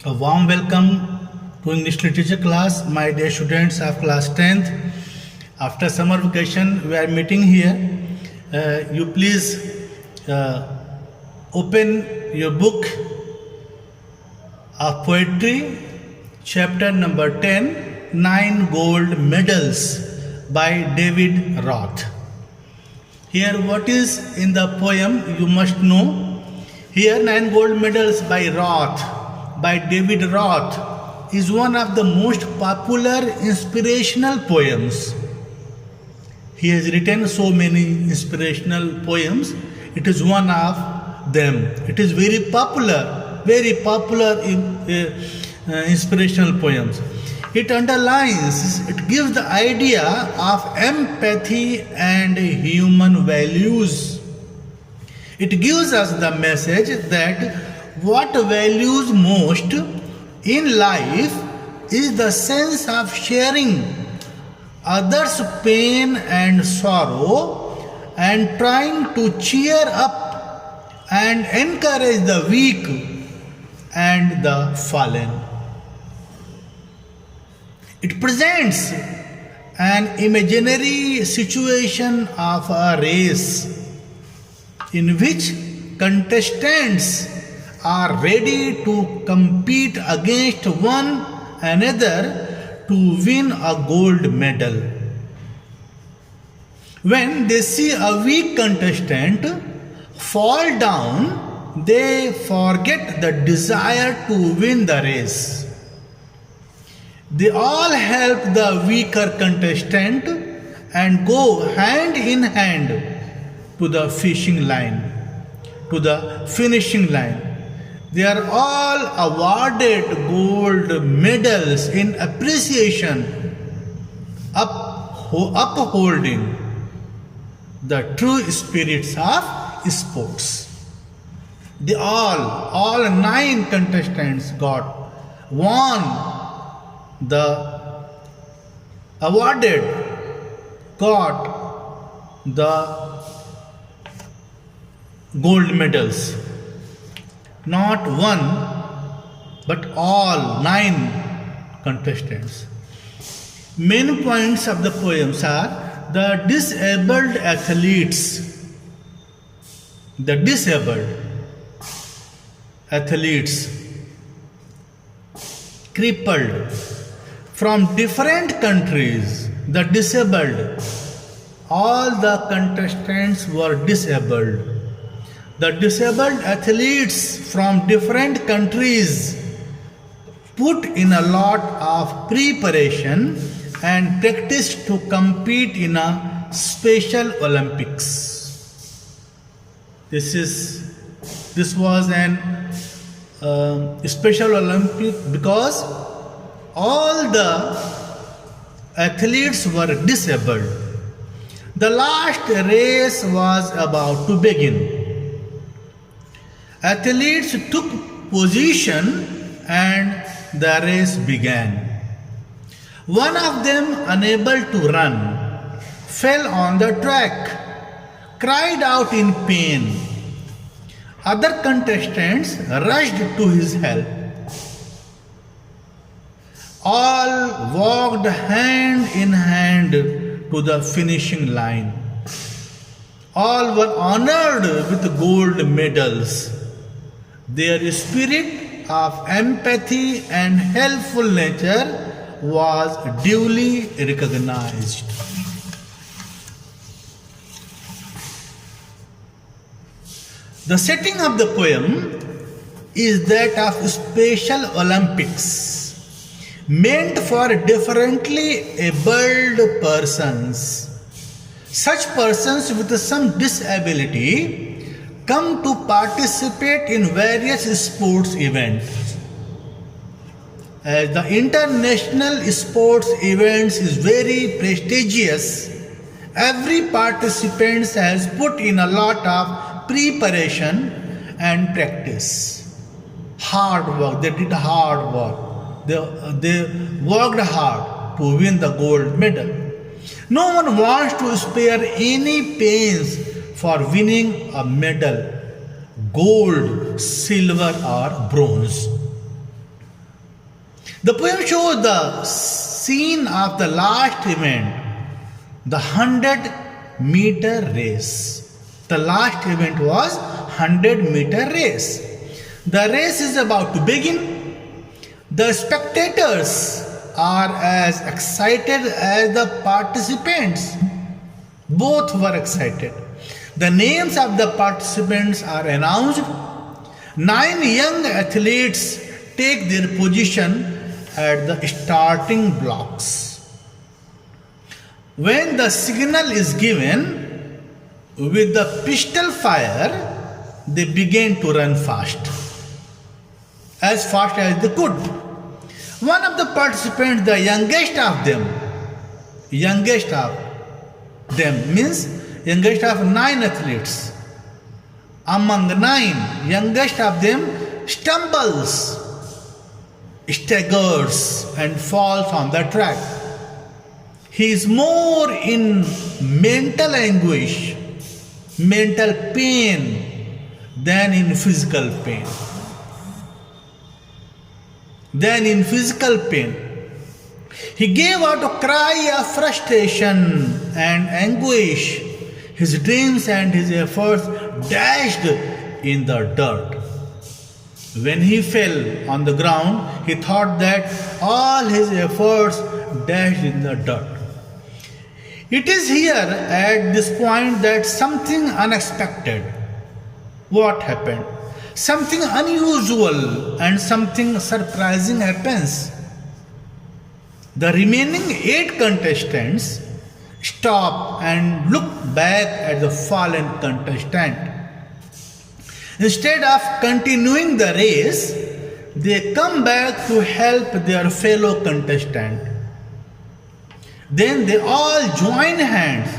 A warm welcome to English literature class, my dear students of class 10th. After summer vacation, we are meeting here. You please open your book of poetry, chapter number 10, 9 Gold Medals by David Roth. Here, what is in the poem you must know. Here, 9 Gold Medals by David Roth, is one of the most popular inspirational poems. He has written so many inspirational poems. It is one of them. It is very popular inspirational poems. It gives the idea of empathy and human values. It gives us the message that what values most in life is the sense of sharing others' pain and sorrow and trying to cheer up and encourage the weak and the fallen. It presents an imaginary situation of a race in which contestants are ready to compete against one another to win a gold medal. When they see a weak contestant fall down, they forget the desire to win the race. They all help the weaker contestant and go hand in hand to the finishing line. They are all awarded gold medals in appreciation, upholding the true spirits of sports. They all 9 contestants got the gold medals. Not one, but all 9 contestants. Main points of the poems are the disabled athletes, crippled from different countries, the disabled. All the contestants were disabled. The disabled athletes from different countries put in a lot of preparation and practice to compete in a Special Olympics. This was an Special Olympic because all the athletes were disabled. The last race was about to begin. Athletes took position and the race began. One of them, unable to run, fell on the track, cried out in pain. Other contestants rushed to his help. All walked hand in hand to the finishing line. All were honored with gold medals. Their spirit of empathy and helpful nature was duly recognized. The setting of the poem is that of Special Olympics, meant for differently abled persons. Such persons with some disability come to participate in various sports events. As the international sports events is very prestigious, every participant has put in a lot of preparation and practice. Hard work, they did hard work. They worked hard to win the gold medal. No one wants to spare any pains for winning a medal, gold, silver or bronze. The poem shows the scene of the last event, the 100-meter race. The last event was 100-meter race. The race is about to begin. The spectators are as excited as the participants. Both were excited. The names of the participants are announced. 9 young athletes take their position at the starting blocks. When the signal is given, with the pistol fire, they began to run fast as they could. One of the participants, the youngest of them means youngest of 9 athletes. Among 9, youngest of them stumbles, staggers, and falls on the track. He is more in mental anguish, mental pain, than in physical pain. He gave out a cry of frustration and anguish. His dreams and his efforts dashed in the dirt. When he fell on the ground, he thought that all his efforts dashed in the dirt. It is here at this point that something unexpected. What happened? Something unusual and something surprising happens. The remaining 8 contestants stop and look back at the fallen contestant. Instead of continuing the race, they come back to help their fellow contestant. Then they all joined hands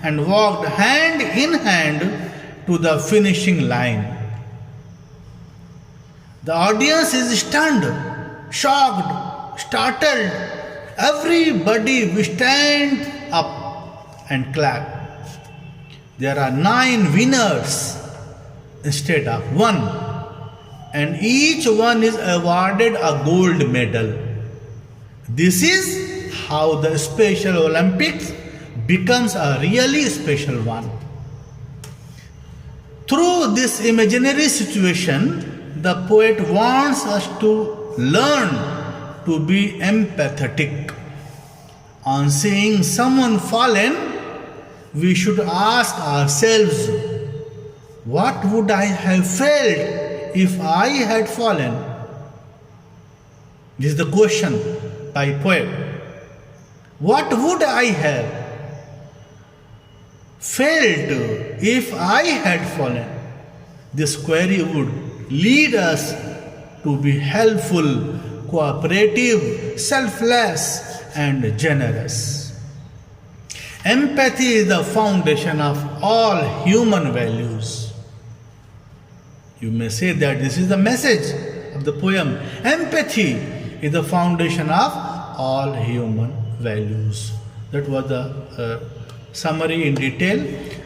and walked hand in hand to the finishing line. The audience is stunned, shocked, startled. Everybody will stand up and clap. There are 9 winners instead of 1, and each one is awarded a gold medal. This is how the Special Olympics becomes a really special one. Through this imaginary situation, the poet wants us to learn to be empathetic. On seeing someone fallen, we should ask ourselves, what would I have felt if I had fallen? This is the question by poet. What would I have felt if I had fallen? This query would lead us to be helpful, cooperative, selfless, and generous. Empathy is the foundation of all human values. You may say that this is the message of the poem. Empathy is the foundation of all human values. That was the summary in detail,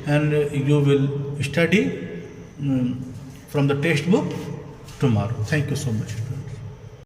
and you will study from the textbook tomorrow. Thank you so much.